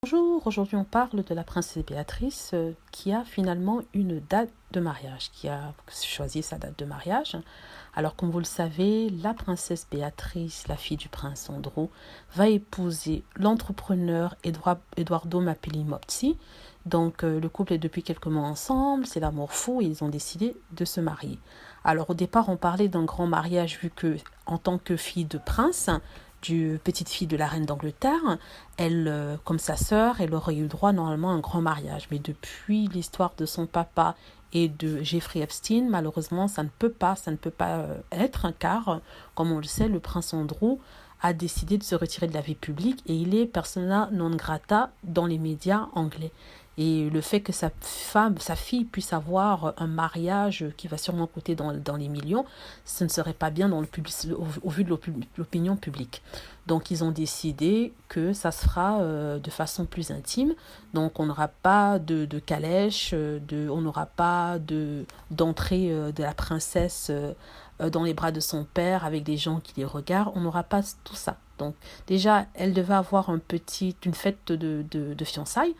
Bonjour, aujourd'hui on parle de la princesse Béatrice qui a finalement une date de mariage, qui a choisi sa date de mariage. Alors comme vous le savez, la princesse Béatrice, la fille du prince Andrew, va épouser l'entrepreneur Eduardo Mapelli Mopti. Donc le couple est depuis quelques mois ensemble, c'est l'amour fou et ils ont décidé de se marier. Alors au départ on parlait d'un grand mariage vu que en tant que fille de prince, du petite fille de la reine d'Angleterre, elle, comme sa sœur, elle aurait eu droit normalement à un grand mariage. Mais depuis l'histoire de son papa et de Jeffrey Epstein, malheureusement, ça ne peut pas être, car, comme on le sait, le prince Andrew a décidé de se retirer de la vie publique et il est persona non grata dans les médias anglais. Et le fait que sa fille puisse avoir un mariage qui va sûrement coûter dans les millions, ce ne serait pas bien au vu de l'opinion publique. Donc ils ont décidé que ça se fera de façon plus intime. Donc on n'aura pas de calèche, on n'aura pas d'entrée de la princesse dans les bras de son père avec des gens qui les regardent. On n'aura pas tout ça. Donc déjà, elle devait avoir une fête de fiançailles.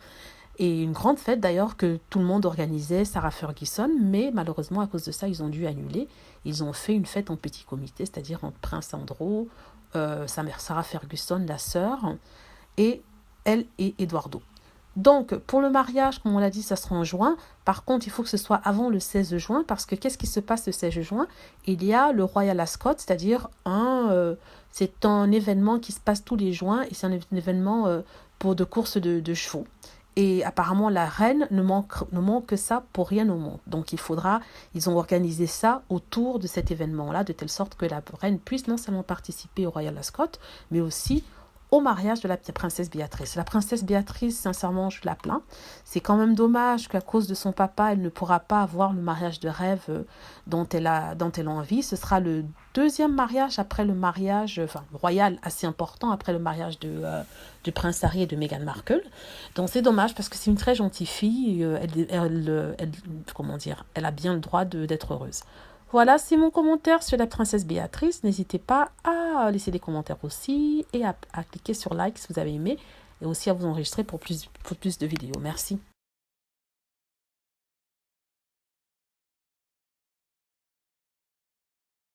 Et une grande fête d'ailleurs que tout le monde organisait, Sarah Ferguson, mais malheureusement à cause de ça, ils ont dû annuler. Ils ont fait une fête en petit comité, c'est-à-dire entre Prince Andrew, sa mère Sarah Ferguson, la sœur, et elle et Eduardo. Donc, pour le mariage, comme on l'a dit, ça sera en juin. Par contre, il faut que ce soit avant le 16 juin, parce que qu'est-ce qui se passe le 16 juin? Il y a le Royal Ascot, c'est-à-dire c'est un événement qui se passe tous les juin, et c'est un événement de course de chevaux. Et apparemment, la reine ne manque que ça pour rien au monde. Donc, ils ont organisé ça autour de cet événement-là, de telle sorte que la reine puisse non seulement participer au Royal Ascot, mais aussi au mariage de la princesse Béatrice. La princesse Béatrice, sincèrement, je la plains. C'est quand même dommage qu'à cause de son papa, elle ne pourra pas avoir le mariage de rêve dont elle a envie. Ce sera le deuxième mariage après le mariage royal assez important, après le mariage du prince Harry et de Meghan Markle. Donc c'est dommage parce que c'est une très gentille fille. Elle a bien le droit d'être heureuse. Voilà, c'est mon commentaire sur la princesse Béatrice. N'hésitez pas à laisser des commentaires aussi et à cliquer sur like si vous avez aimé et aussi à vous enregistrer pour plus de vidéos. Merci.